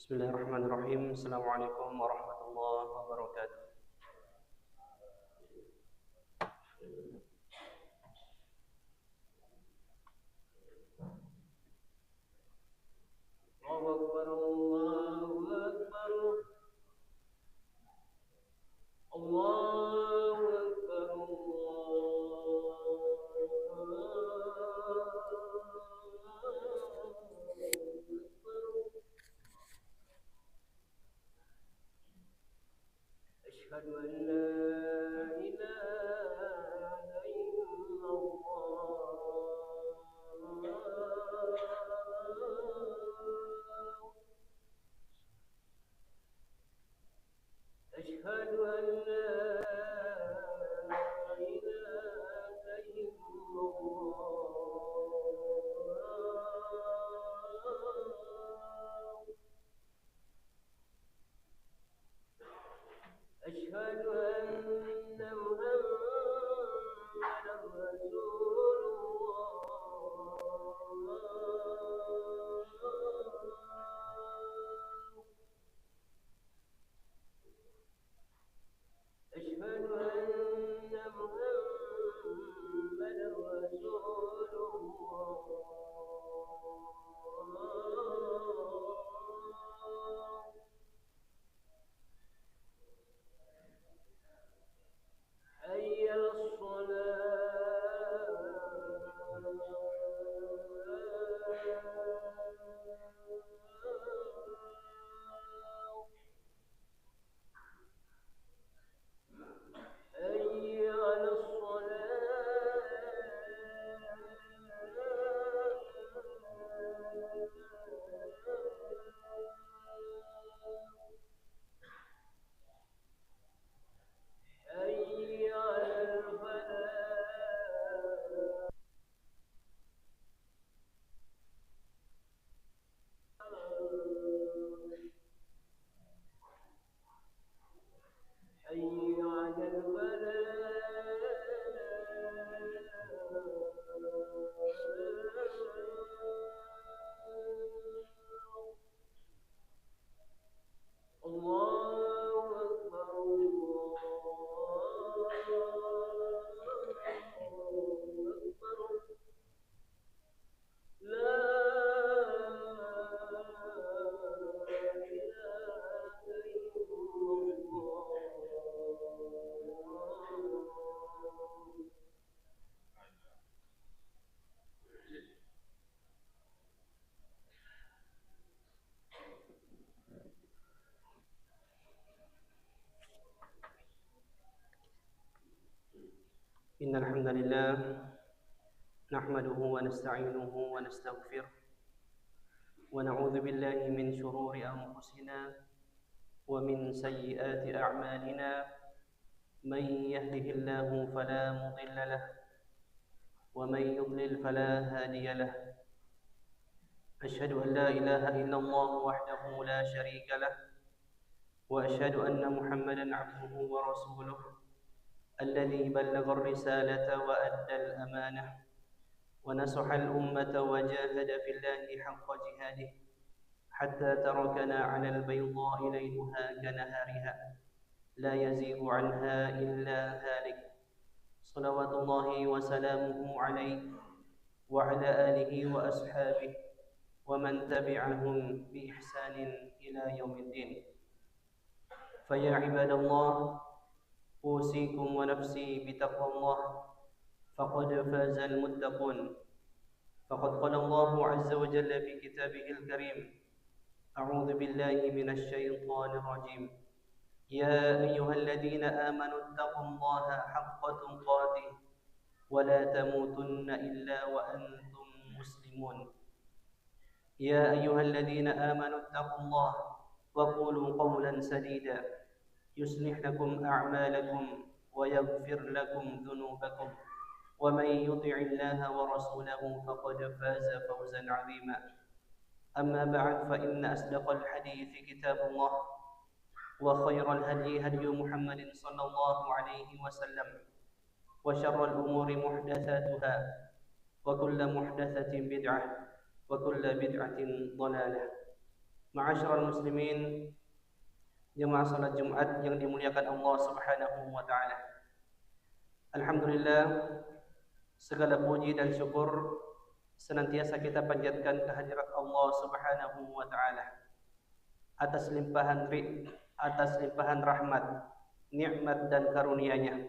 Bismillahirrahmanirrahim. Assalamualaikum warahmatullahi wabarakatuh. Allahu Akbar, Allahu Akbar, Allahu Akbar, Asyhadu an la ilaha illallah. أشهد أن لا إله إلا الله. أشهد أن محمدا رسول الله. أشهد أن محمدا رسول الله. حي على الصلاة. حي على الصلاة. حي على الفلاح. حي على الفلاح. الله أكبر، الله أكبر. لا إله إلا الله. إن الحمد لله نحمده ونستعينه ونستغفره ونعوذ بالله من شرور أنفسنا ومن سيئات أعمالنا. من يهده الله فلا مضل له ومن يضلل فلا هادي له. أشهد أن لا إله إلا الله وحده لا شريك له، وأشهد أن محمدا عبده ورسوله الذي بلغ الرسالة وأدى الأمانة ونصح الأمة وجاهد في الله حق جهاده حتى تركنا على البيضاء ليلها كنهارها لا يزيغ عنها إلا هالك. صلوات الله وسلامه عليه وعلى آله وأصحابه ومن تبعهم بإحسان إلى يوم الدين. فيا عباد الله، أوصيكم ونفسي بتقوى الله، فقد فاز المتقون. فقد قال الله عز وجل في كتابه الكريم: أعوذ بالله من الشيطان الرجيم. يا أيها الذين آمنوا اتقوا الله حق تقاته ولا تموتن إلا وأنتم مسلمون. يا أيها الذين آمنوا اتقوا الله وقولوا قولا سديدا يصلح لكم أعمالكم ويغفر لكم ذنوبكم، ومن يطع الله ورسوله فقد فاز فوزا عظيما. أما بعد، فإن أصدق الحديث كتاب الله، وخير الهدي هدي محمد صلى الله عليه وسلم، وشر الأمور محدثاتها، وكل محدثة بدعة، وكل بدعة ضلالة. Ma'asyiral muslimin, jemaah salat Jumat yang dimuliakan Allah Subhanahu wa taala. Alhamdulillah, segala puji dan syukur senantiasa kita panjatkan kehadirat Allah Subhanahu wa taala atas limpahan rahmat, nikmat dan karunia-Nya.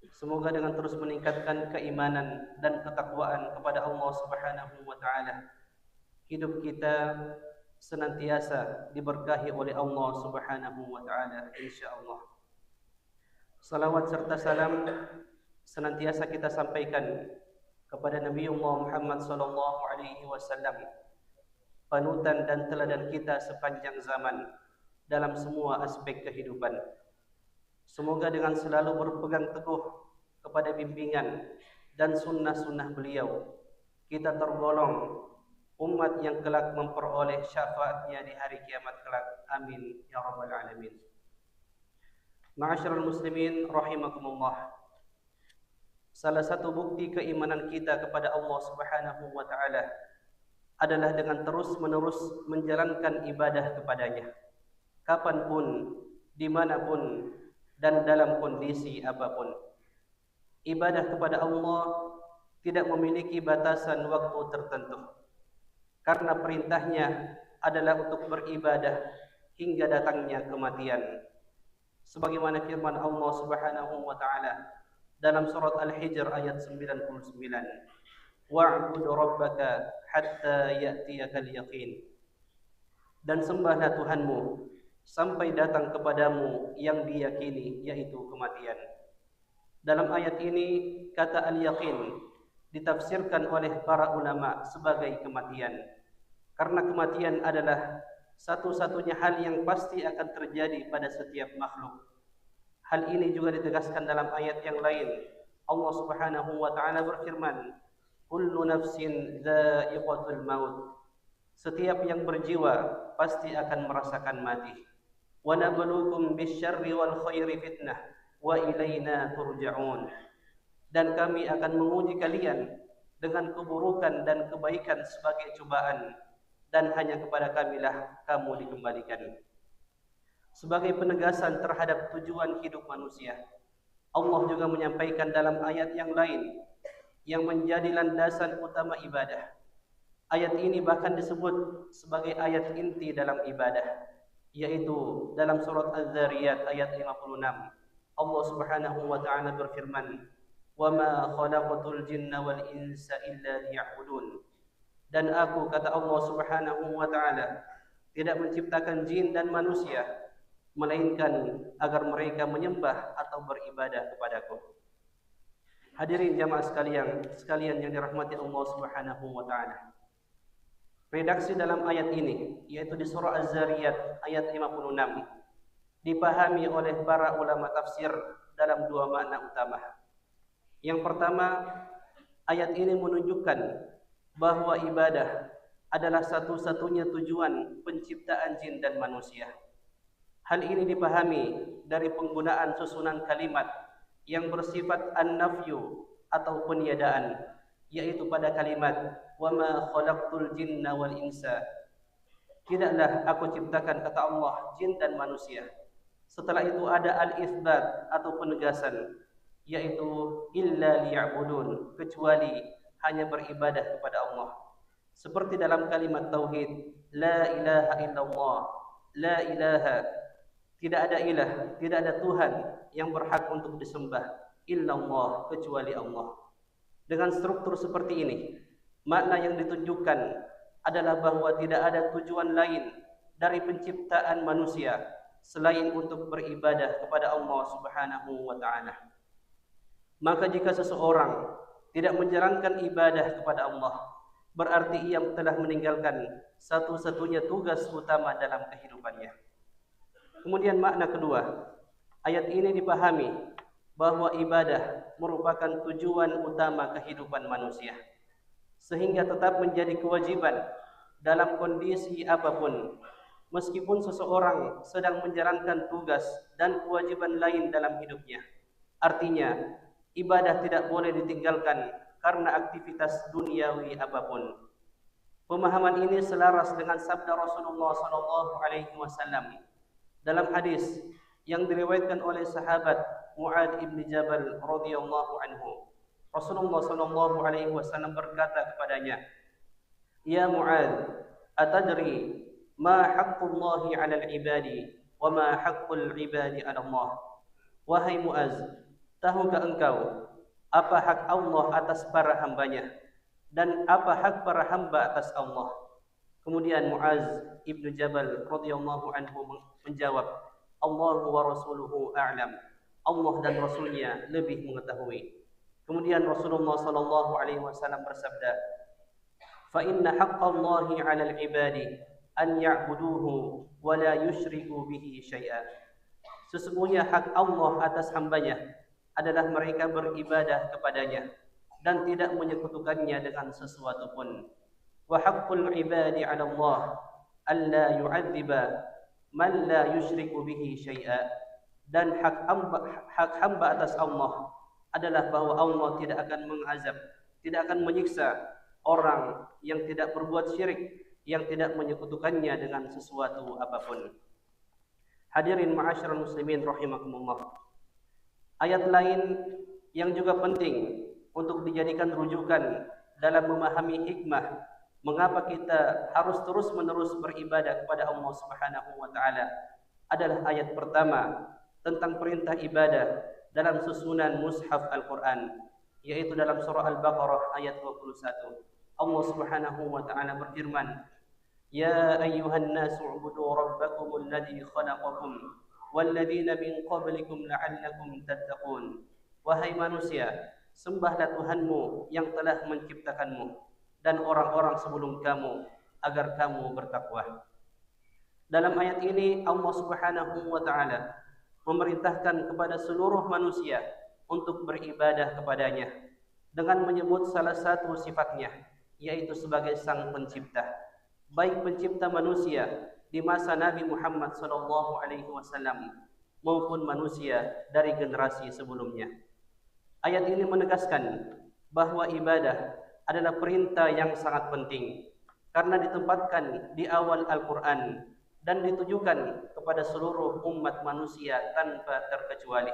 Semoga dengan terus meningkatkan keimanan dan ketakwaan kepada Allah Subhanahu wa taala, hidup kita senantiasa diberkahi oleh Allah Subhanahu wa taala insyaallah. Salawat serta salam senantiasa kita sampaikan kepada Nabi Muhammad sallallahu alaihi wasallam, panutan dan teladan kita sepanjang zaman dalam semua aspek kehidupan. Semoga dengan selalu berpegang teguh kepada bimbingan dan sunnah-sunnah beliau, kita tergolong umat yang kelak memperoleh syafaatnya di hari kiamat kelak. Amin ya rabbal alamin. Ma'asyiral muslimin rahimakumullah. Salah satu bukti keimanan kita kepada Allah Subhanahu wa taala adalah dengan terus-menerus menjalankan ibadah kepadanya, kapanpun, dimanapun, dan dalam kondisi apapun. Ibadah kepada Allah tidak memiliki batasan waktu tertentu, karena perintahnya adalah untuk beribadah hingga datangnya kematian. Sebagaimana firman Allah Subhanahu wa taala dalam surat Al-Hijr ayat 99, wa'bud rabbaka hatta ya'tiyakal yaqin. Dan sembahlah Tuhanmu sampai datang kepadamu yang diyakini, yaitu kematian. Dalam ayat ini kata al-yaqin ditafsirkan oleh para ulama sebagai kematian, karena kematian adalah satu-satunya hal yang pasti akan terjadi pada setiap makhluk. Hal ini juga ditegaskan dalam ayat yang lain. Allah Subhanahu wa taala berfirman, kullu nafsin dha'iqatul maut. Setiap yang berjiwa pasti akan merasakan mati. Wa nabluukum bisyarri wal khairi fitnah wa ilaina turja'un. Dan kami akan menguji kalian dengan keburukan dan kebaikan sebagai cobaan, dan hanya kepada kamilah kamu dikembalikan. Sebagai penegasan terhadap tujuan hidup manusia, Allah juga menyampaikan dalam ayat yang lain yang menjadi landasan utama ibadah. Ayat ini bahkan disebut sebagai ayat inti dalam ibadah, yaitu dalam surat Az-Zariyat ayat 56. Allah Subhanahu wa taala berfirman, "Wa ma khalaqatul jinna wal insa illa liya'budun." Dan aku, kata Allah Subhanahu wa taala, tidak menciptakan jin dan manusia melainkan agar mereka menyembah atau beribadah kepadaku. Hadirin jamaah sekalian yang dirahmati Allah Subhanahu wa taala. Redaksi dalam ayat ini, yaitu di surah Az-Zariyat ayat 56, dipahami oleh para ulama tafsir dalam dua makna utama. Yang pertama, ayat ini menunjukkan bahwa ibadah adalah satu-satunya tujuan penciptaan jin dan manusia. Hal ini dipahami dari penggunaan susunan kalimat yang bersifat an-nafyu atau peniadaan, yaitu pada kalimat wa ma khalaqtul jinna wal insa. Tidaklah aku ciptakan, kata Allah, jin dan manusia. Setelah itu ada al-itsbat atau penegasan, yaitu illa liya'budun, kecuali hanya beribadah kepada Allah. Seperti dalam kalimat tauhid, la ilaha illallah, la ilaha, tidak ada ilah, tidak ada Tuhan yang berhak untuk disembah illallah, kecuali Allah. Dengan struktur seperti ini, makna yang ditunjukkan adalah bahwa tidak ada tujuan lain dari penciptaan manusia selain untuk beribadah kepada Allah Subhanahu wa taala. Maka jika seseorang tidak menjalankan ibadah kepada Allah, berarti ia telah meninggalkan satu-satunya tugas utama dalam kehidupannya. Kemudian makna kedua, ayat ini dipahami bahwa ibadah merupakan tujuan utama kehidupan manusia, sehingga tetap menjadi kewajiban dalam kondisi apapun, meskipun seseorang sedang menjalankan tugas dan kewajiban lain dalam hidupnya. Artinya, ibadah tidak boleh ditinggalkan karena aktivitas duniawi apapun. Pemahaman ini selaras dengan sabda Rasulullah sallallahu alaihi wasallam dalam hadis yang diriwayatkan oleh sahabat Mu'adz bin Jabal radhiyallahu anhu. Rasulullah sallallahu alaihi wasallam berkata kepadanya, "Ya Mu'adz, atadri ma haqqullahi 'alal 'ibadi wa ma haqqul 'ibadi 'ala Allah?" Wahai Mu'adz, tahukah engkau apa hak Allah atas para hambanya dan apa hak para hamba atas Allah? Kemudian Mu'adz ibnu Jabal radhiyallahu anhu menjawab, Allahu wa rasuluhu a'lam. Allah dan Rasulnya lebih mengetahui. Kemudian Rasulullah sallallahu alaihi wasallam bersabda, "Fa inna haqqallahi 'alal 'ibadi an ya'buduhu wa la yusyriku bihi syai'a." Sesungguhnya hak Allah atas hambanya adalah mereka beribadah kepadanya dan tidak menyekutukannya dengan sesuatu pun. Wa haqqul 'ibadi 'ala Allah alla yu'adziba man la yusyriku bihi syai'a. Dan hak hamba atas Allah adalah bahwa Allah tidak akan mengazab, tidak akan menyiksa orang yang tidak berbuat syirik, yang tidak menyekutukannya dengan sesuatu apapun. Hadirin ma'asyiral muslimin rahimakumullah. Ayat lain yang juga penting untuk dijadikan rujukan dalam memahami hikmah mengapa kita harus terus-menerus beribadah kepada Allah Subhanahu wa taala adalah ayat pertama tentang perintah ibadah dalam susunan mushaf Al-Qur'an, yaitu dalam surah Al-Baqarah ayat 21. Allah Subhanahu wa taala berfirman, "Ya ayyuhan nasu ubudu rabbakumul ladzi khalaqakum walladzina min qablikum la'allakum tattaqun." Wahai manusia, sembahlah Tuhanmu yang telah menciptakanmu dan orang-orang sebelum kamu agar kamu bertakwa. Dalam ayat ini Allah Subhanahu wa taala memerintahkan kepada seluruh manusia untuk beribadah kepadanya dengan menyebut salah satu sifatnya, yaitu sebagai sang pencipta, baik pencipta manusia di masa Nabi Muhammad SAW maupun manusia dari generasi sebelumnya. Ayat ini menegaskan bahwa ibadah adalah perintah yang sangat penting karena ditempatkan di awal Al-Quran dan ditujukan kepada seluruh umat manusia tanpa terkecuali.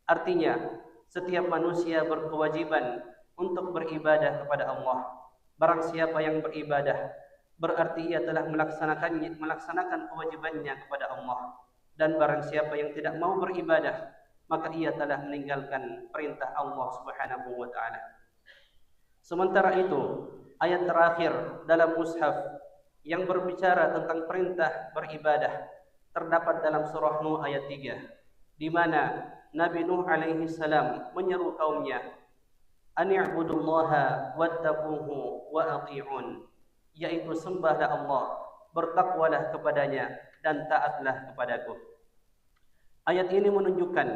Artinya, setiap manusia berkewajiban untuk beribadah kepada Allah. Barang siapa yang beribadah, berarti ia telah melaksanakan kewajibannya kepada Allah. Dan barang siapa yang tidak mau beribadah, maka ia telah meninggalkan perintah Allah Subhanahu wa taala. Sementara itu, ayat terakhir dalam mushaf yang berbicara tentang perintah beribadah terdapat dalam surah Nuh ayat 3, di mana Nabi Nuh alaihi salam menyeru kaumnya, "An i'budullaha wattaquhu wa athi'un," yaitu sembahlah Allah, bertakwalah kepadanya dan taatlah kepadaku. Ayat ini menunjukkan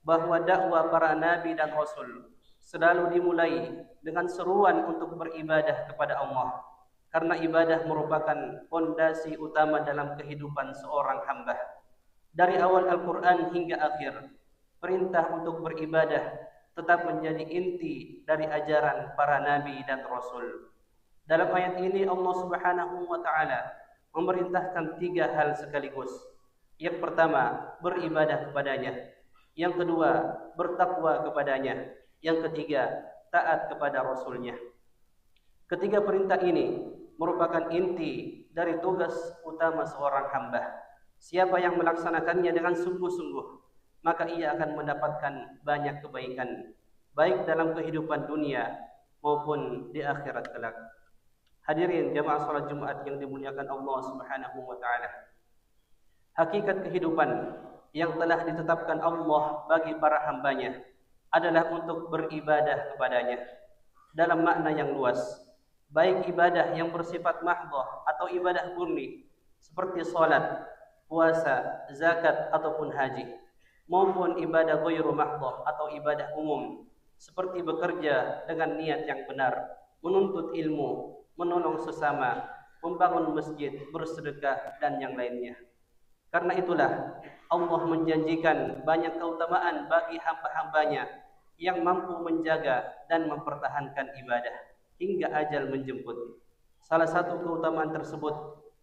bahwa dakwah para nabi dan rasul selalu dimulai dengan seruan untuk beribadah kepada Allah, karena ibadah merupakan fondasi utama dalam kehidupan seorang hamba. Dari awal Al-Quran hingga akhir, perintah untuk beribadah tetap menjadi inti dari ajaran para nabi dan rasul. Dalam ayat ini Allah Subhanahu wa taala memerintahkan 3 hal sekaligus. Yang pertama, beribadah kepadanya. Yang kedua, bertakwa kepadanya. Yang ketiga, taat kepada Rasulnya. Ketiga perintah ini merupakan inti dari tugas utama seorang hamba. Siapa yang melaksanakannya dengan sungguh-sungguh, maka ia akan mendapatkan banyak kebaikan, baik dalam kehidupan dunia maupun di akhirat kelak. Hadirin jamaah salat Jumat yang dimuliakan Allah Subhanahu wa taala. Hakikat kehidupan yang telah ditetapkan Allah bagi para hambanya adalah untuk beribadah kepadanya dalam makna yang luas, baik ibadah yang bersifat mahdhah atau ibadah murni seperti salat, puasa, zakat ataupun haji, maupun ibadah ghairu mahdhah atau ibadah umum seperti bekerja dengan niat yang benar, menuntut ilmu, menolong sesama, membangun masjid, bersedekah dan yang lainnya. Karena itulah Allah menjanjikan banyak keutamaan bagi hamba-hambanya yang mampu menjaga dan mempertahankan ibadah hingga ajal menjemput. Salah satu keutamaan tersebut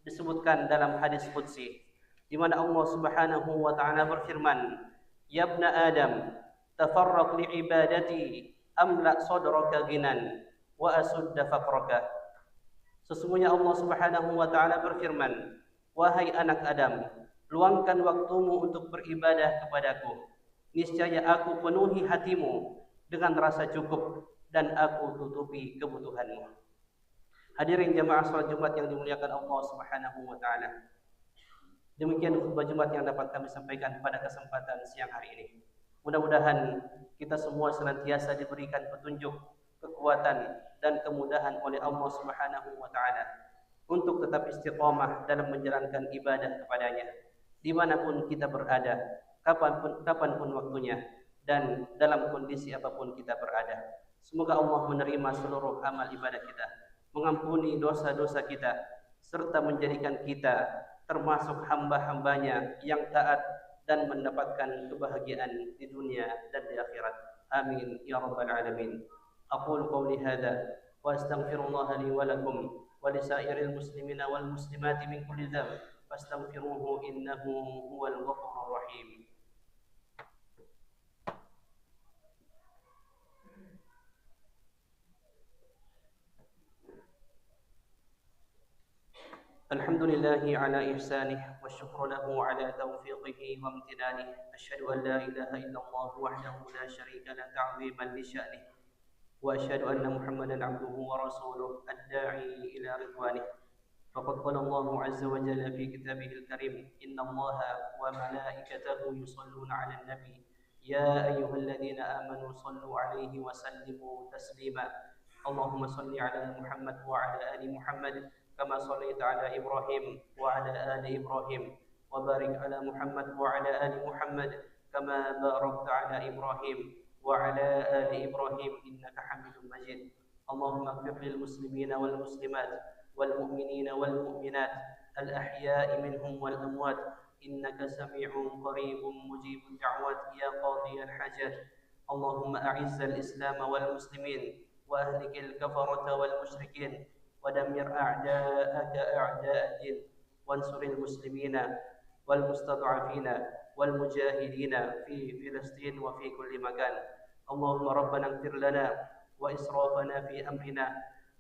disebutkan dalam hadis qudsi, di mana Allah Subhanahu wa taala berfirman, "Ya ibna Adam, tafarraq li ibadati amla sadraka ginan wa asudda faqraka." Sesungguhnya Allah Subhanahu wa taala berfirman, "Wahai anak Adam, luangkan waktumu untuk beribadah kepadaku. Niscaya aku penuhi hatimu dengan rasa cukup dan aku tutupi kebutuhanmu." Hadirin jamaah salat Jumat yang dimuliakan Allah Subhanahu wa taala. Demikian khutbah Jumat yang dapat kami sampaikan pada kesempatan siang hari ini. Mudah-mudahan kita semua senantiasa diberikan petunjuk, kekuatan dan kemudahan oleh Allah Subhanahu wa taala untuk tetap istiqamah dalam menjalankan ibadah kepadanya dimanapun kita berada, kapanpun waktunya, dan dalam kondisi apapun kita berada. Semoga Allah menerima seluruh amal ibadah kita, mengampuni dosa-dosa kita, serta menjadikan kita termasuk hamba-hambanya yang taat dan mendapatkan kebahagiaan di dunia dan di akhirat. Amin ya rabbal alamin. Aqulu qawli hadza wa astaghfirullah li wa lakum wa li sa'iril muslimina wal muslimati min kulli dhanb fastaghfiruhu innahu huwal ghafurur rahim. الحمد لله على إحسانه والشكر له على توفيقه وامتنانه. أشهد أن لا إله إلا الله وحده لا شريك له تعظيما لشأنه، وأشهد أن محمدا عبده ورسوله الداعي إلى رضوانه. فقد قال الله عز وجل في كتابه الكريم: إن الله وملائكته يصلون على النبي يا أيها الذين آمنوا صلوا عليه وسلموا تسليما. اللهم صل على محمد وعلى آل محمد كما صليت على إبراهيم وعلى آل إبراهيم، وبارك على محمد وعلى آل محمد كما باركت على إبراهيم وعلى آل إبراهيم إنك حميد مجيد. اللهم اغفر للمسلمين والمسلمات والمؤمنين والمؤمنات الأحياء منهم والأموات إنك سميع قريب مجيب الدعوات يا قاضي الحاجات. اللهم أعز الإسلام والمسلمين وأهلك الكفرة والمشركين ودمر أعداءك أعداء الدين وانصر المسلمين والمستضعفين والمجاهدين في فلسطين وفي كل مكان. اللهم ربنا اغفر لنا وإسرافنا في أمرنا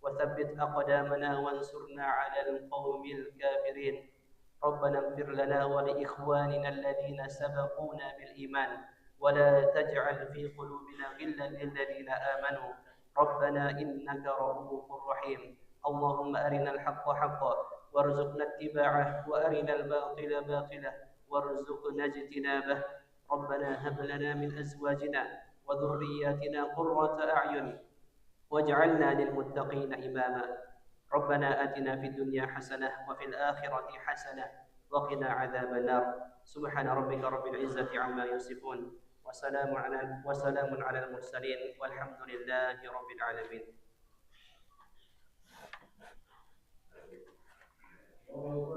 وثبت أقدامنا وانصرنا على القوم الكافرين. ربنا اغفر لنا ولإخواننا الذين سبقونا بالإيمان ولا تجعل في قلوبنا غلا للذين آمنوا ربنا إنك رؤوف رحيم. اللهم أرنا الحق حقا وارزقنا اتباعه وأرنا الباطل باطلا وارزقنا اجتنابه. ربنا هب لنا من أزواجنا وذرياتنا قرة أعين واجعلنا للمتقين إماما. ربنا آتنا في الدنيا حسنة وفي الآخرة حسنة وقنا عذاب النار. سبحان ربك رب العزة عما يصفون وسلام على المرسلين والحمد لله رب العالمين. Oh,